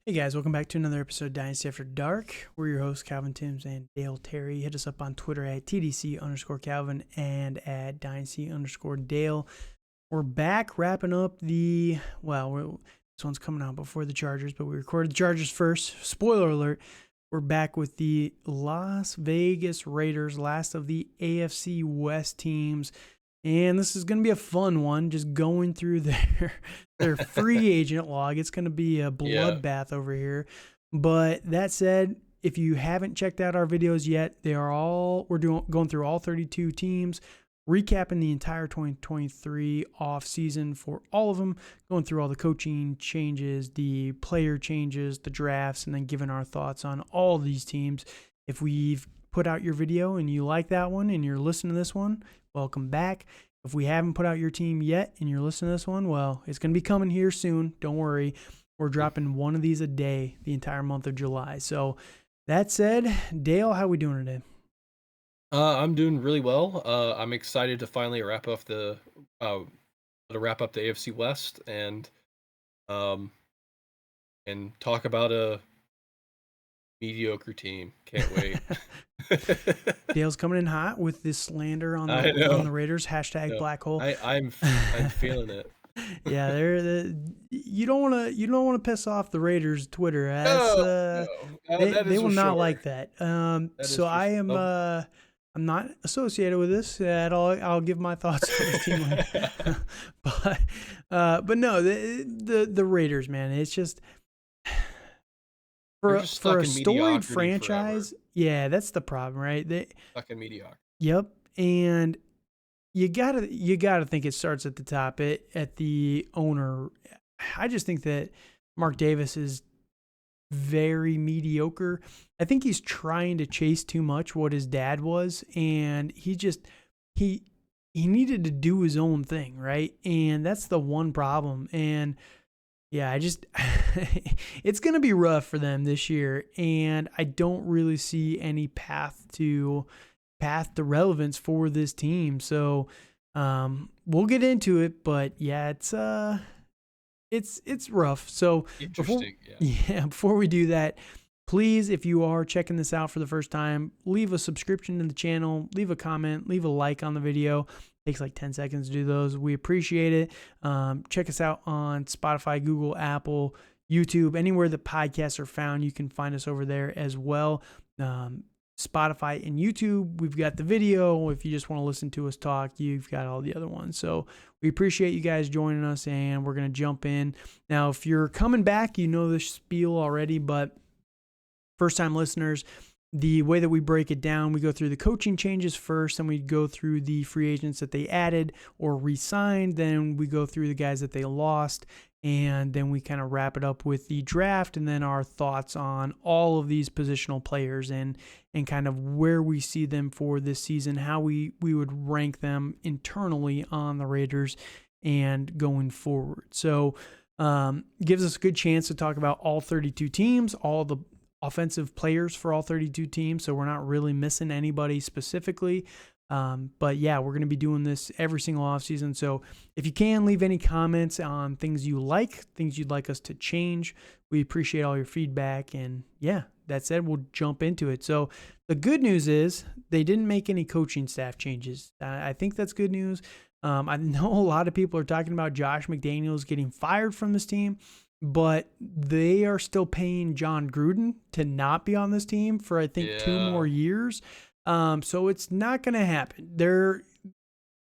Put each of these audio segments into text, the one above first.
Hey guys, welcome back to another episode of Dynasty After Dark. We're your hosts, Calvin Timms and Dale Terry. Hit us up on Twitter at TDC_Calvin and at Dynasty_Dale. We're back wrapping up this one's coming out before the Chargers, but we recorded the Chargers first. Spoiler alert, we're back with the Las Vegas Raiders, last of the AFC West teams. And this is going to be a fun one, just going through their free agent log. It's going to be a bloodbath over here. But that said, if you haven't checked out our videos yet, we're going through all 32 teams, recapping the entire 2023 offseason for all of them, going through all the coaching changes, the player changes, the drafts, and then giving our thoughts on all of these teams. If we've put out your video and you like that one and you're listening to this one, welcome back. If we haven't put out your team yet and you're listening to this one, well, it's going to be coming here soon. Don't worry. We're dropping one of these a day the entire month of July. So that said, Dale, how we doing today? I'm doing really well. I'm excited to finally wrap up the AFC West and talk about a mediocre team. Can't wait. Dale's coming in hot with this slander on the Raiders. #BlackHole. Black hole. I'm feeling it. Yeah, you don't want to piss off the Raiders Twitter. They will not like that. So I am I'm not associated with this at all. I'll give my thoughts on the team later. but no, the Raiders, man, it's just for a storied franchise. Forever. Yeah, that's the problem, right? Stuck in mediocrity. Yep, and you gotta think it starts at the top, at the owner. I just think that Mark Davis is very mediocre. I think he's trying to chase too much what his dad was, and he needed to do his own thing, right? And that's the one problem. And yeah, it's going to be rough for them this year, and I don't really see any path to relevance for this team. So we'll get into it, but yeah, it's rough. So before we do that, please, if you are checking this out for the first time, leave a subscription to the channel, leave a comment, leave a like on the video. Takes like 10 seconds to do those. We appreciate it. Check us out on Spotify, Google, Apple, YouTube, anywhere the podcasts are found. You can find us over there as well. Spotify and YouTube, we've got the video. If you just want to listen to us talk, you've got all the other ones. So we appreciate you guys joining us, and we're going to jump in. Now, if you're coming back, you know the spiel already, but first-time listeners, the way that we break it down, we go through the coaching changes first, and we go through the free agents that they added or re-signed. Then we go through the guys that they lost, and then we kind of wrap it up with the draft and then our thoughts on all of these positional players and kind of where we see them for this season, how we would rank them internally on the Raiders and going forward. So gives us a good chance to talk about all 32 teams, all the offensive players for all 32 teams, so we're not really missing anybody specifically. But yeah, we're going to be doing this every single offseason. So if you can, leave any comments on things you like, things you'd like us to change. We appreciate all your feedback. And yeah, that said, we'll jump into it. So the good news is they didn't make any coaching staff changes. I think that's good news. I know a lot of people are talking about Josh McDaniels getting fired from this team, but they are still paying John Gruden to not be on this team for, I think, 2 more years. So it's not going to happen.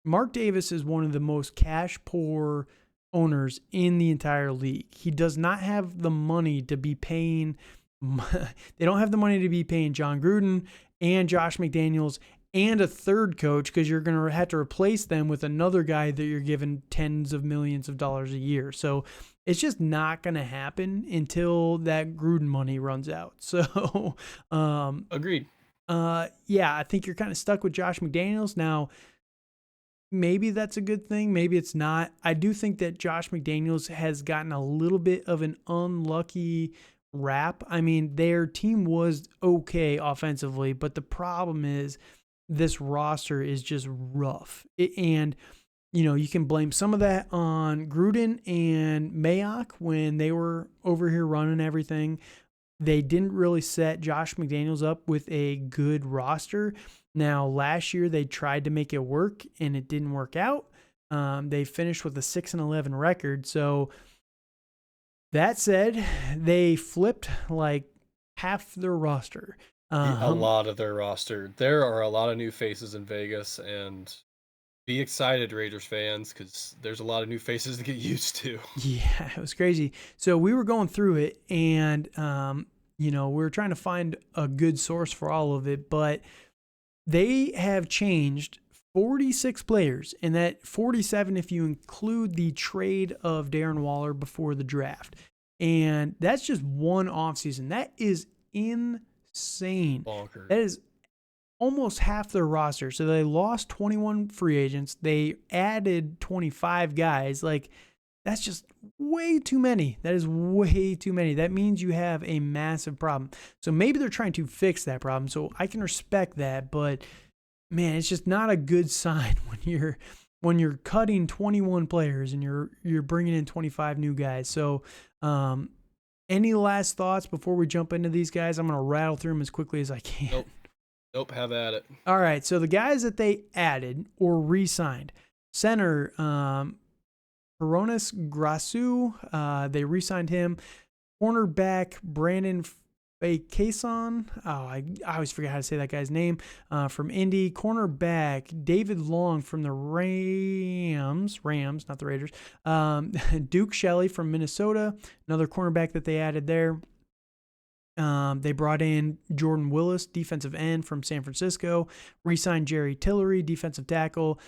Mark Davis is one of the most cash poor owners in the entire league. He does not have the money to be paying. They don't have the money to be paying John Gruden and Josh McDaniels and a third coach, because you're going to have to replace them with another guy that you're giving tens of millions of dollars a year. So it's just not going to happen until that Gruden money runs out. So, Agreed. Yeah, I think you're kind of stuck with Josh McDaniels. Now, maybe that's a good thing. Maybe it's not. I do think that Josh McDaniels has gotten a little bit of an unlucky rap. I mean, their team was okay offensively, but the problem is this roster is just rough. And you can blame some of that on Gruden and Mayock when they were over here running everything. They didn't really set Josh McDaniels up with a good roster. Now, last year they tried to make it work and it didn't work out. They finished with a 6-11 record. So that said, they flipped like half their roster. A lot of their roster. There are a lot of new faces in Vegas, and be excited, Raiders fans, because there's a lot of new faces to get used to. Yeah, it was crazy. So we were going through it, and we were trying to find a good source for all of it, but they have changed 46 players, and that 47 if you include the trade of Darren Waller before the draft. And that's just one offseason. That is insane. Bonkers. That is almost half their roster. So they lost 21 free agents. They added 25 guys. Like, that's just way too many. That is way too many. That means you have a massive problem. So maybe they're trying to fix that problem. So I can respect that, but man, it's just not a good sign when you're cutting 21 players and you're bringing in 25 new guys. So, any last thoughts before we jump into these guys? I'm going to rattle through them as quickly as I can. Nope. Have at it. All right. So the guys that they added or re-signed, center, Coronis Grasu, they re-signed him. Cornerback, Brandon Fakeson. I always forget how to say that guy's name. From Indy. Cornerback, David Long from the Rams, not the Raiders. Duke Shelley from Minnesota, another cornerback that they added there. They brought in Jordan Willis, defensive end from San Francisco. Re-signed Jerry Tillery, defensive tackle.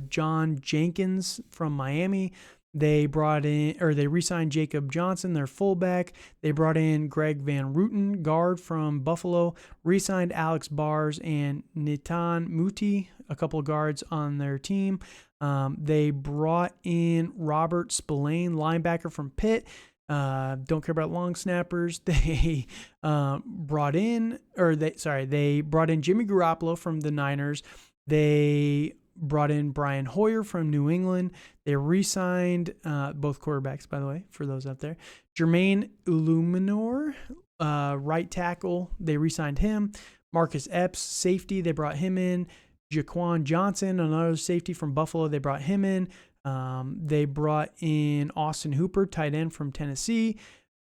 John Jenkins from Miami. They re-signed Jacob Johnson, their fullback. They brought in Greg Van Rooten, guard from Buffalo. Re-signed Alex Bars and Nitan Muti, a couple of guards on their team. They brought in Robert Spillane, linebacker from Pitt. Don't care about long snappers. They brought in Jimmy Garoppolo from the Niners. They brought in Brian Hoyer from New England. They re-signed both quarterbacks, by the way, for those out there. Jermaine Illuminor, right tackle. They re-signed him. Marcus Epps, safety. They brought him in. Jaquan Johnson, another safety from Buffalo. They brought him in. They brought in Austin Hooper, tight end from Tennessee.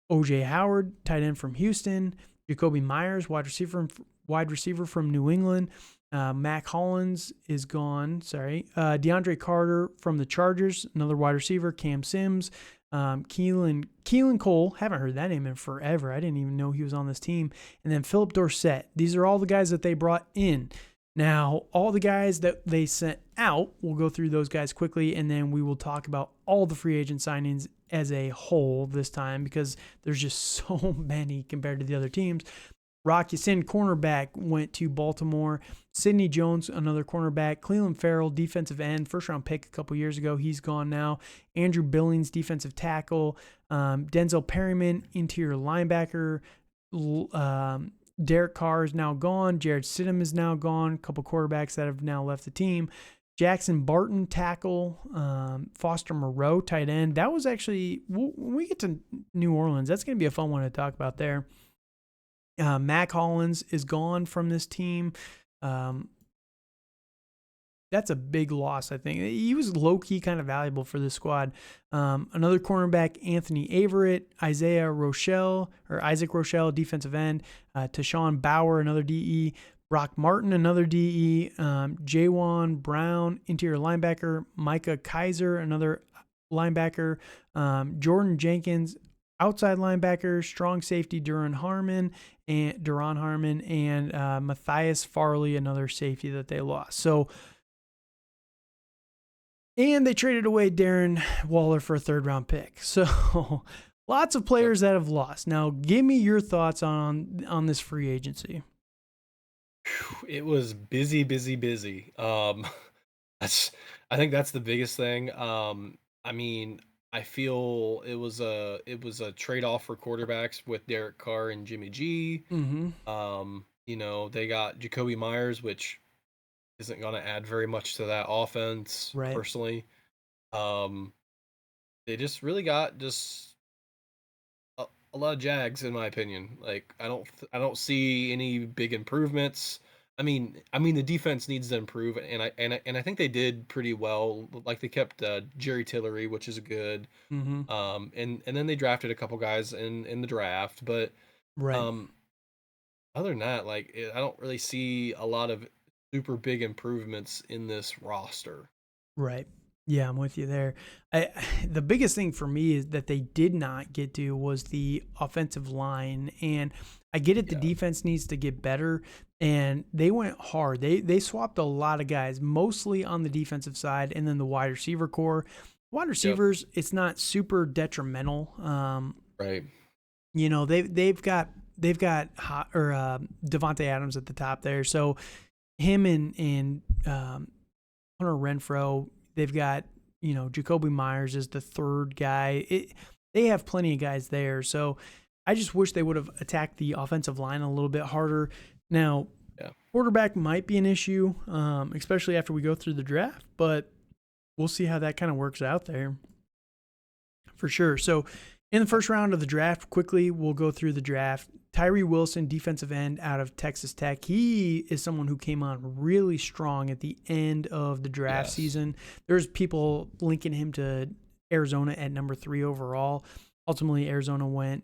O.J. Howard, tight end from Houston. Jacoby Myers, wide receiver from New England. Mac Hollins is gone. DeAndre Carter from the Chargers, another wide receiver. Cam Sims. Keelan Cole, haven't heard that name in forever. I didn't even know he was on this team. And then Philip Dorsett. These are all the guys that they brought in. Now, all the guys that they sent out, we'll go through those guys quickly, and then we will talk about all the free agent signings as a whole this time because there's just so many compared to the other teams. Rock Ya-Sin, cornerback, went to Baltimore. Sidney Jones, another cornerback. Cleveland Farrell, defensive end, first-round pick a couple years ago. He's gone now. Andrew Billings, defensive tackle. Denzel Perryman, interior linebacker. Derek Carr is now gone. Jared Stidham is now gone. A couple quarterbacks that have now left the team. Jackson Barton, tackle. Foster Moreau, tight end. That was actually, when we get to New Orleans, that's going to be a fun one to talk about there. Mac Hollins is gone from this team. That's a big loss, I think. He was low-key kind of valuable for this squad. Another cornerback, Anthony Averett. Isaac Rochelle, defensive end. Tashawn Bauer, another DE. Brock Martin, another DE. Jaywan Brown, interior linebacker. Micah Kaiser, another linebacker. Jordan Jenkins, outside linebacker. Strong safety, Duron Harmon, and Matthias Farley, another safety that they lost. And they traded away Darren Waller for a third-round pick. So lots of players that have lost. Now, give me your thoughts on this free agency. It was busy. I think that's the biggest thing. I mean, I feel it was a trade-off for quarterbacks with Derek Carr and Jimmy G. Mm-hmm. They got Jacoby Myers, which isn't going to add very much to that offense. Right. Personally, um, they just really got just a lot of Jags in my opinion. Like I don't see any big improvements. I mean the defense needs to improve, and I think they did pretty well. Like they kept Jerry Tillery, which is good. Mm-hmm. And then they drafted a couple guys in the draft, but Right. um, other than that, like I don't really see a lot of super big improvements in this roster. Right. Yeah, I'm with you there. I the biggest thing for me is that they did not get to was the offensive line, and I get it. The Yeah. defense needs to get better, and they went hard. They swapped a lot of guys, mostly on the defensive side, and then the wide receiver core. Wide Yep. receivers, it's not super detrimental. Right. They've got Devante Adams at the top there, so him and Hunter Renfro. They've got, Jacoby Myers is the third guy. They have plenty of guys there. So I just wish they would have attacked the offensive line a little bit harder. Now, Yeah. quarterback might be an issue, especially after we go through the draft, but we'll see how that kind of works out there for sure. So in the first round of the draft, quickly, we'll go through the draft. Tyree Wilson, defensive end out of Texas Tech. He is someone who came on really strong at the end of the draft Yes. season. There's people linking him to Arizona at number 3 overall. Ultimately, Arizona went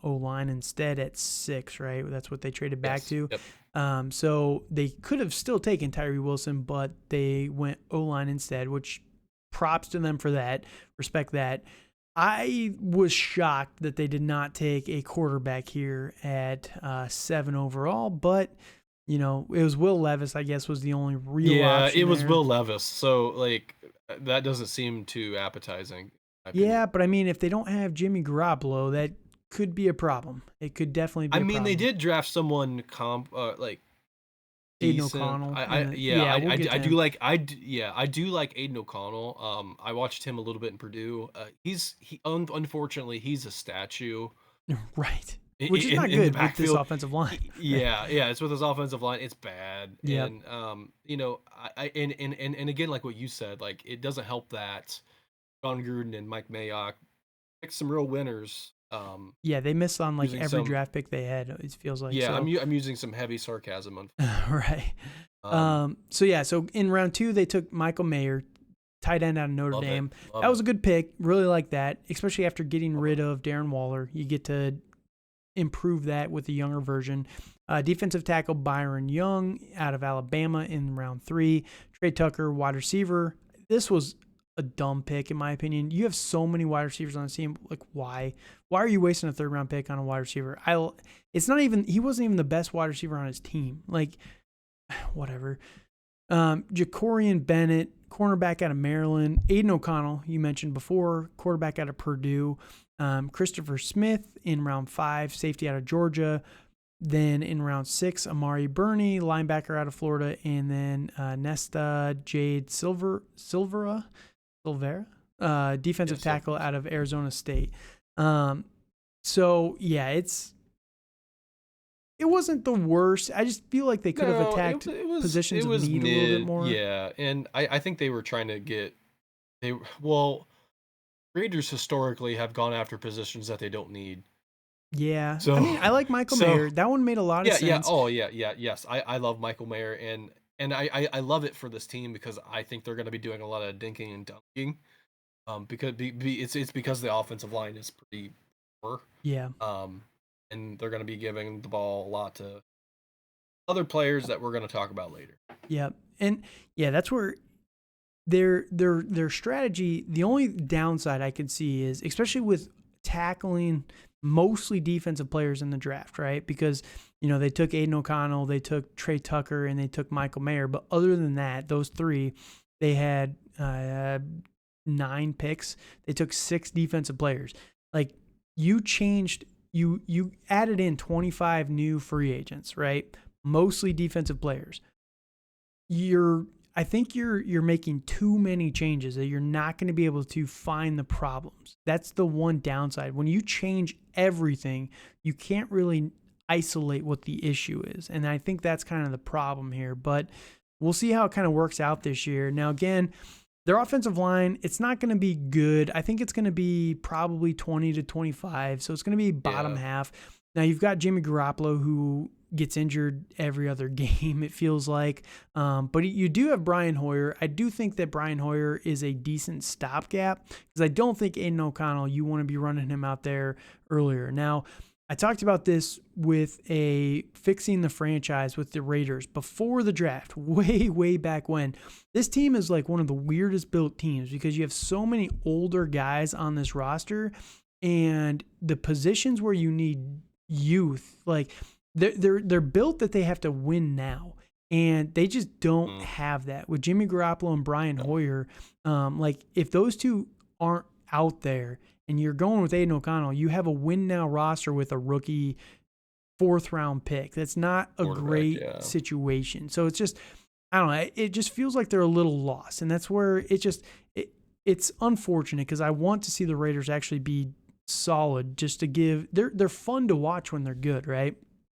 O-line instead at 6, right? That's what they traded back Yes. to. Yep. So they could have still taken Tyree Wilson, but they went O-line instead, which props to them for that. Respect that. I was shocked that they did not take a quarterback here at 7 overall, but it was Will Levis, I guess, was the only real Yeah, option it was there. Will Levis. So like that doesn't seem too appetizing, in my opinion. Yeah, but I mean, if they don't have Jimmy Garoppolo, that could be a problem. It could definitely be I a mean, they problem. did draft someone like Aiden decent. O'Connell, I and yeah, yeah, we'll get to I do him. like yeah, I do like Aiden O'Connell. I watched him a little bit in Purdue. Unfortunately he's a statue Right, which is not in the good with this backfield. offensive line. Yeah, yeah, it's with his offensive line. It's bad, Yep. and and again, like what you said, like it doesn't help that John Gruden and Mike Mayock picked some real winners. Yeah, they missed on like Using every some draft pick they had. It feels like yeah, so. I'm using some heavy sarcasm on. Right. Um, So in round 2 they took Michael Mayer, tight end out of Notre love it, Dame. love That was it, a good pick. Really like that, especially after getting love it. rid of Darren Waller. You get to improve that with a younger version. Defensive tackle Byron Young out of Alabama in round 3. Trey Tucker, wide receiver. This was a dumb pick in my opinion. You have so many wide receivers on the team. Like why? Why are you wasting a 3rd round pick on a wide receiver? He wasn't even the best wide receiver on his team. Like whatever. Jacorian Bennett, cornerback out of Maryland. Aiden O'Connell, you mentioned before, quarterback out of Purdue. Christopher Smith in round 5, safety out of Georgia. Then in round 6, Amari Burney, linebacker out of Florida. And then Nesta Jade Silvera, defensive Yes, tackle out of Arizona State. So, yeah, it wasn't the worst. I just feel like they could have no, attacked positions it of was need a little bit mid, more. yeah, and I think they were trying to get they well Raiders historically have gone after positions that they don't need. Yeah. I So mean, I like Michael so Mayer. That one made a lot of yeah, sense. oh yeah, yes, I love Michael Mayer, and I love it for this team because I think they're going to be doing a lot of dinking and dunking. Because it's because the offensive line is pretty poor. Yeah. Um, and they're going to be giving the ball a lot to other players that we're going to talk about later. Yeah. And yeah, that's where their strategy, the only downside I could see is, especially with tackling mostly defensive players in the draft, right? Because, they took Aiden O'Connell, they took Trey Tucker, and they took Michael Mayer. But other than that, those 3, they had 9 picks. They took 6 defensive players. Like you added in 25 new free agents, right? Mostly defensive players. I think you're making too many changes that you're not going to be able to find the problems. That's the one downside. When you change everything, you can't really isolate what the issue is. And I think that's kind of the problem here. But we'll see how it kind of works out this year. Now, again, their offensive line, it's not going to be good. I think it's going to be probably 20 to 25. So it's going to be bottom half. Now, you've got Jimmy Garoppolo, who gets injured every other game, it feels like. But you do have Brian Hoyer. I do think that Brian Hoyer is a decent stopgap because I don't think Aiden O'Connell, you want to be running him out there earlier. Now, I talked about this with a fixing the franchise with the Raiders before the draft, way back when. This team is like one of the weirdest built teams because you have so many older guys on this roster, and the positions where you need youth, like they're built that they have to win now, and they just don't have that with Jimmy Garoppolo and Brian Hoyer. Like if those two aren't out there and you're going with Aiden O'Connell, you have a win now roster with a rookie 4th round pick. That's not a great situation. So it's just, I don't know. It just feels like they're a little lost. And that's where it's unfortunate because I want to see the Raiders actually be solid just to give, they're fun to watch when they're good, right?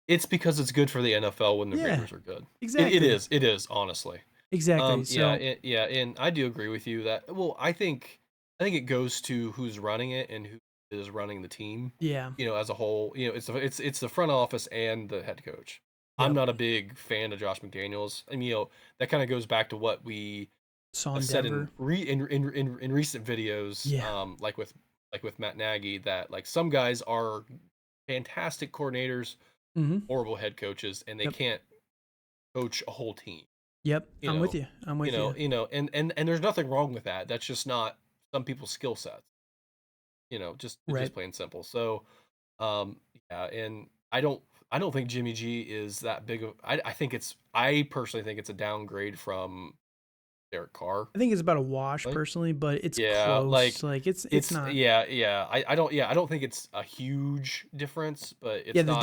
It's because it's good for the NFL when the Raiders are good. Exactly. It is honestly. Exactly. And I do agree with you that, well, I think it goes to who's running it and who is running the team. Yeah. As a whole, it's the front office and the head coach. Yep. I'm not a big fan of Josh McDaniels. I mean, that kind of goes back to what we said in recent videos, like with Matt Nagy, that like some guys are fantastic coordinators, horrible head coaches, and they can't coach a whole team. Yep, I'm with you. And there's nothing wrong with that. That's just not some people's skill sets. Just plain simple. So, and I don't think Jimmy G is that big of. I personally think it's a downgrade from Derek Carr. I think it's about a wash personally, but it's close. Like it's not. I don't think it's a huge difference, but it's the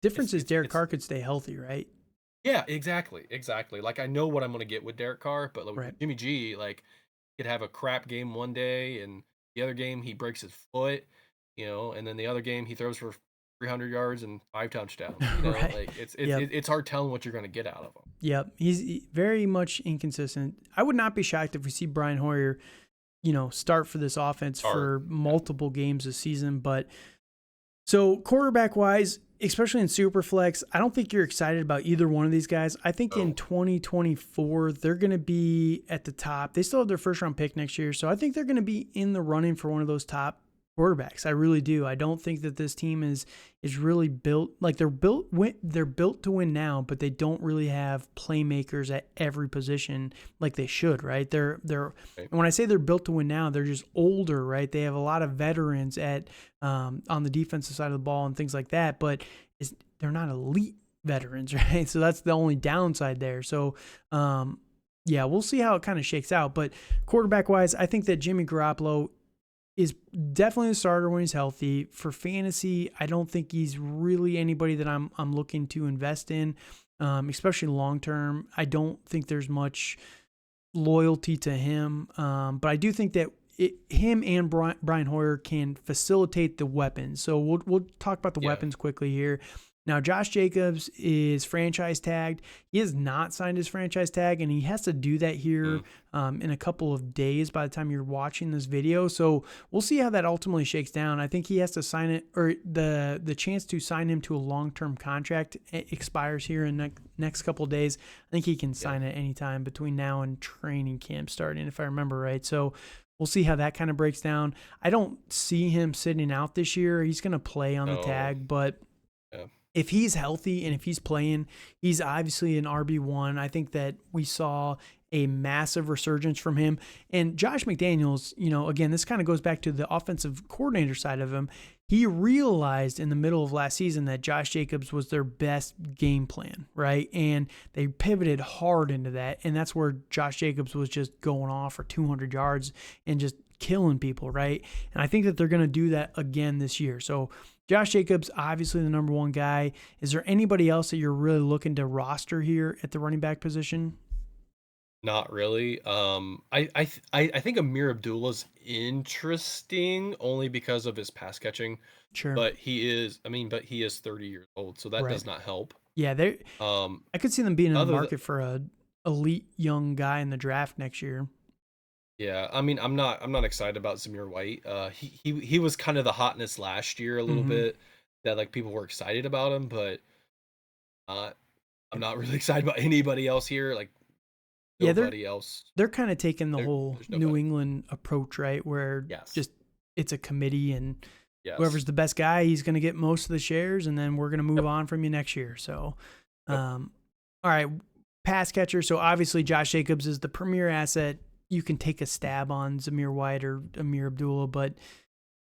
difference is Derek Carr could stay healthy, right? Yeah, exactly. Like I know what I'm going to get with Derek Carr, but with Jimmy G, like he could have a crap game one day, and the other game he breaks his foot, and then the other game he throws for 300 yards and 5 touchdowns. Like it's hard telling what you're going to get out of him. Yep, he's very much inconsistent. I would not be shocked if we see Brian Hoyer, start for this offense for multiple games this season. But so quarterback wise, especially in Superflex, I don't think you're excited about either one of these guys. I think in 2024, they're going to be at the top. They still have their 1st round pick next year. So I think they're going to be in the running for one of those top quarterbacks. I really do. I don't think that this team is really built, like they're built to win now, but they don't really have playmakers at every position like they should, right? And when I say they're built to win now, they're just older, right? They have a lot of veterans at on the defensive side of the ball and things like that, but they're not elite veterans, right? So that's the only downside there. So we'll see how it kind of shakes out. But quarterback wise, I think that Jimmy Garoppolo is definitely a starter when he's healthy. For fantasy, I don't think he's really anybody that I'm looking to invest in, especially long term. I don't think there's much loyalty to him, but I do think that him and Brian Hoyer can facilitate the weapons. So we'll talk about the weapons quickly here. Now, Josh Jacobs is franchise tagged. He has not signed his franchise tag, and he has to do that here in a couple of days by the time you're watching this video. So we'll see how that ultimately shakes down. I think he has to sign it, or the chance to sign him to a long-term contract expires here in the next couple of days. I think he can sign it anytime between now and training camp starting, if I remember right. So we'll see how that kind of breaks down. I don't see him sitting out this year. He's going to play on the tag, but if he's healthy and if he's playing, he's obviously an RB1. I think that we saw a massive resurgence from him. And Josh McDaniels, again, this kind of goes back to the offensive coordinator side of him. He realized in the middle of last season that Josh Jacobs was their best game plan, right? And they pivoted hard into that. And that's where Josh Jacobs was just going off for 200 yards and just killing people, right? And I think that they're going to do that again this year. So Josh Jacobs, obviously the number one guy. Is there anybody else that you're really looking to roster here at the running back position? Not really. I think Amir Abdullah's interesting only because of his pass catching. Sure. But he is 30 years old, so that does not help. Yeah, Um, I could see them being in the other th- market for a elite young guy in the draft next year. yeah, I mean, I'm not excited about Zamir White. He was kind of the hotness last year a little Hmm. bit that like people were excited about him, but uh, I'm not really excited about anybody else here. Like Yeah, nobody else. they're kind of taking the whole There's New nobody. England approach, right? Where Yes. just it's a committee and whoever's Yes. the best guy, he's going to get most of the shares, and then we're going to move Yep. on from you next year. So, Yep. all right, pass catcher. So obviously Josh Jacobs is the premier asset. You can take a stab on Zamir White or Amir Abdullah, but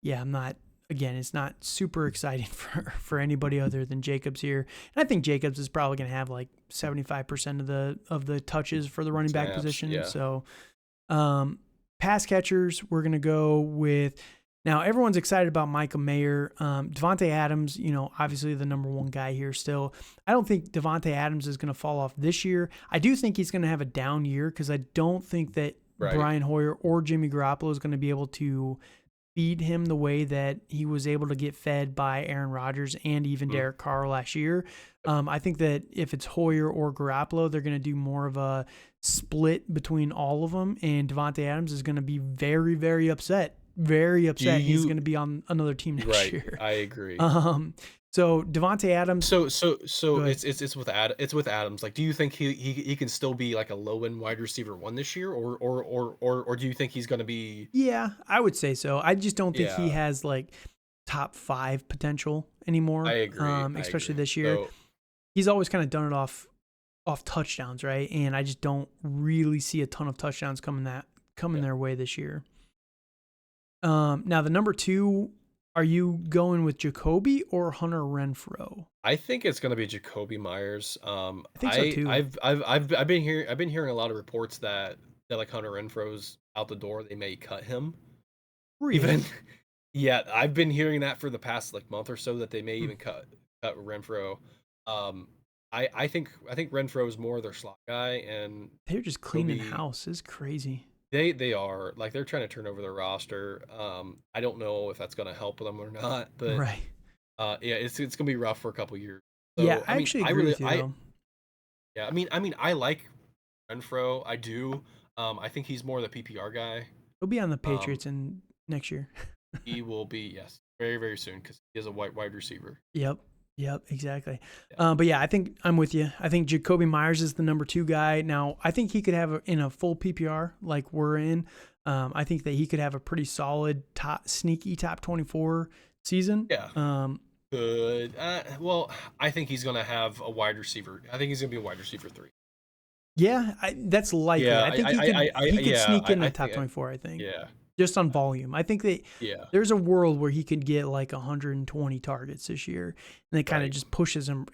yeah, I'm not. Again, it's not super exciting for anybody other than Jacobs here. And I think Jacobs is probably going to have like 75% of the touches for the running back Snaps. position. Yeah. So, pass catchers, we're going to go with. Now, everyone's excited about Micah Mayer. Devante Adams, obviously the number one guy here still. I don't think Devante Adams is going to fall off this year. I do think he's going to have a down year because I don't think that Right. Brian Hoyer or Jimmy Garoppolo is going to be able to feed him the way that he was able to get fed by Aaron Rodgers and even Derek Carr last year. I think that if it's Hoyer or Garoppolo, they're going to do more of a split between all of them, and Devante Adams is going to be very, very upset. Very upset. He's going to be on another team next year. I agree. So Devante Adams. So it's with Adams. Like, do you think he can still be like a low end wide receiver one this year, or do you think he's going to be? Yeah, I would say so. I just don't think he Yeah. has like top 5 potential anymore. I agree. Especially agree. this year. So, He's always kind of done it off touchdowns, right? And I just don't really see a ton of touchdowns coming their way this year. Now the number 2, are you going with Jacoby or Hunter Renfrow? I think it's going to be Jacoby Myers. I think so too. I've been hearing a lot of reports that like Hunter Renfrow's out the door. They may cut him. Really? Even yeah, I've been hearing that for the past like month or so that they may even cut Renfrow. I think Renfrow is more their slot guy, and they're just cleaning house. It's crazy. They are like they're trying to turn over their roster. I don't know if that's going to help them or not, but right. Yeah, it's going to be rough for a couple years. So, Yeah, I actually agree with you. Yeah, I mean, I like Renfrow. I do. I think he's more the PPR guy. He'll be on the Patriots in next year. He will be, yes, very, very soon because he is a wide receiver. Yep, exactly. Yeah. But yeah, I think I'm with you. I think Jacoby Myers is the number 2 guy. Now, I think he could have in a full PPR like we're in. I think that he could have a pretty solid sneaky top 24 season. Yeah. Good. Well, I think he's going to have a wide receiver. I think he's going to be a wide receiver 3. Yeah, that's likely. Yeah, I think he could sneak in the top 24, I think. Yeah. Just on volume. I think that there's a world where he could get like 120 targets this year, and it kind of just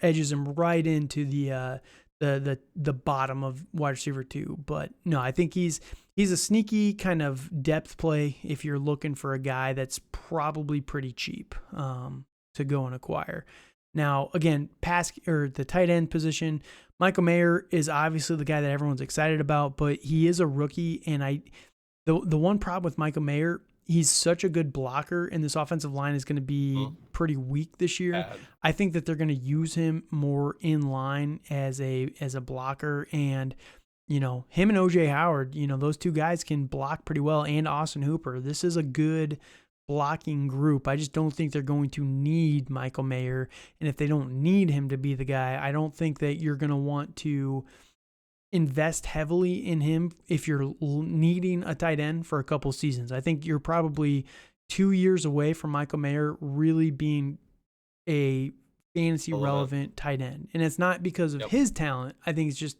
edges him right into the bottom of wide receiver 2. But no, I think he's a sneaky kind of depth play if you're looking for a guy that's probably pretty cheap to go and acquire. Now, again, the tight end position, Michael Mayer is obviously the guy that everyone's excited about, but he is a rookie, and the one problem with Michael Mayer, he's such a good blocker, and this offensive line is going to be pretty weak this year. I think that they're going to use him more in line as a blocker, and him and OJ Howard, those 2 guys can block pretty well, and Austin Hooper. This is a good blocking group. I just don't think they're going to need Michael Mayer, and if they don't need him to be the guy, I don't think that you're going to want to invest heavily in him if you're needing a tight end for a couple seasons. I think you're probably 2 years away from Michael Mayer really being a fantasy relevant tight end. And it's not because of his talent. I think it's just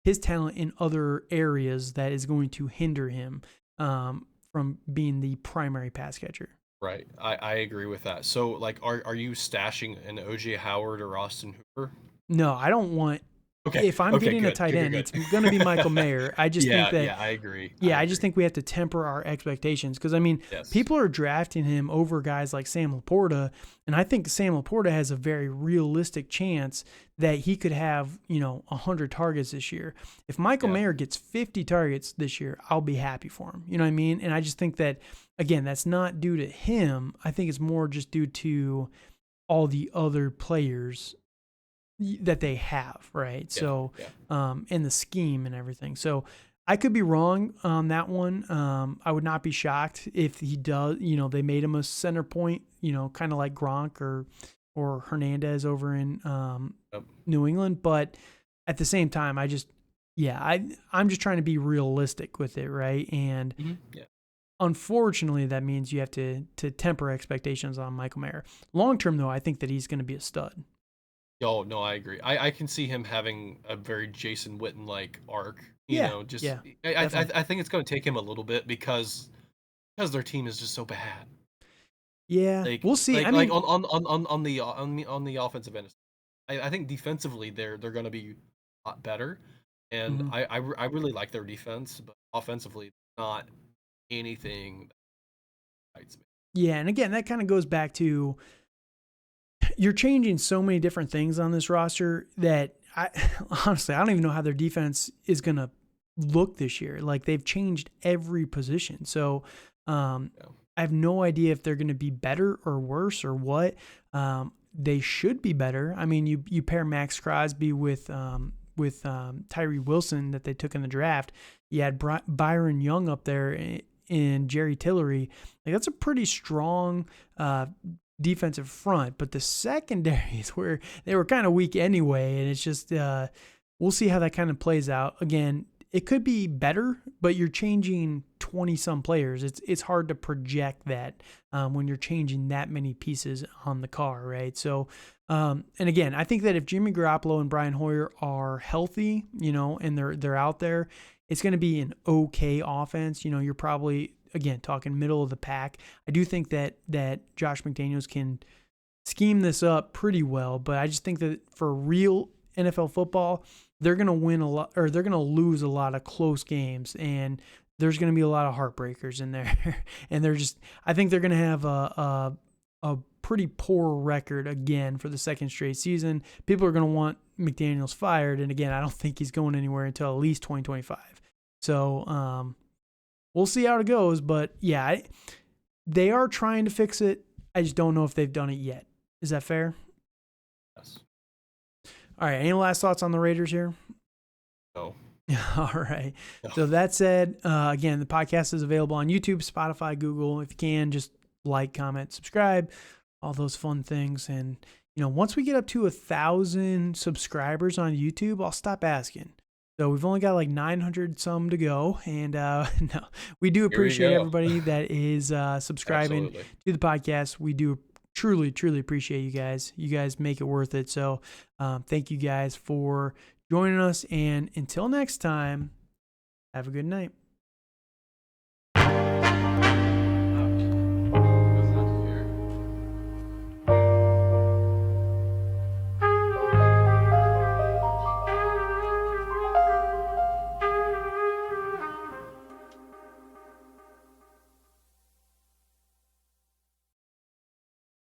his talent in other areas that is going to hinder him from being the primary pass catcher. Right. I agree with that. So like are you stashing an OJ Howard or Austin Hooper? No, I don't want. Okay. If I'm getting a tight end, it's going to be Michael Mayer. I just think that. Yeah, I agree. I just think we have to temper our expectations because, I mean, people are drafting him over guys like Sam Laporta, and I think Sam Laporta has a very realistic chance that he could have, 100 targets this year. If Michael Mayer gets 50 targets this year, I'll be happy for him. You know what I mean? And I just think that, again, that's not due to him. I think it's more just due to all the other players that they have, right? Yeah, So, yeah. and the scheme and everything. So I could be wrong on that one. I would not be shocked if he does, they made him a center point, kind of like Gronk or Hernandez over in Yep. New England. But at the same time, I'm just trying to be realistic with it, right? And Yeah. unfortunately, that means you have to temper expectations on Michael Mayer. Long term, though, I think that he's going to be a stud. Oh, no, I agree. I can see him having a very Jason Witten-like arc, Yeah, just yeah, definitely. I think it's gonna take him a little bit because their team is just so bad. Yeah, Like we'll see. I like mean, on the offensive end. I think defensively they're gonna be a lot better, and mhm. I really like their defense, but offensively not anything that excites me. Yeah, and again, that kind of goes back to you're changing so many different things on this roster that I honestly I don't even know how their defense is gonna look this year. Like they've changed every position, so Yeah. I have no idea if they're going to be better or worse or what. They should be better. I mean, you pair Max Crosby with Tyree Wilson that they took in the draft. You had Byron Young up there and Jerry Tillery. Like that's a pretty strong defensive front, but the secondaries were they were kind of weak anyway, and it's just we'll see how that kind of plays out. Again, it could be better, but you're changing 20 some players. It's hard to project that when you're changing that many pieces on the car, right? So, and again, I think that if Jimmy Garoppolo and Brian Hoyer are healthy, and they're out there, it's going to be an okay offense. You're probably again talking middle of the pack. I do think that Josh McDaniels can scheme this up pretty well, but I just think that for real NFL football, they're going to win a lot, or they're going to lose a lot of close games, and there's going to be a lot of heartbreakers in there. And I think they're going to have a pretty poor record again for the second straight season. People are going to want McDaniels fired, and again, I don't think he's going anywhere until at least 2025. So we'll see how it goes, but yeah, they are trying to fix it. I just don't know if they've done it yet. Is that fair? Yes. All right. Any last thoughts on the Raiders here? No. All right. No. So that said, again, the podcast is available on YouTube, Spotify, Google. If you can, just like, comment, subscribe, all those fun things. And, once we get up to 1,000 subscribers on YouTube, I'll stop asking. So we've only got like 900 some to go. And no, we do appreciate everybody that is subscribing Absolutely. to the podcast. We do truly, truly appreciate you guys. You guys make it worth it. So thank you guys for joining us. And until next time, have a good night.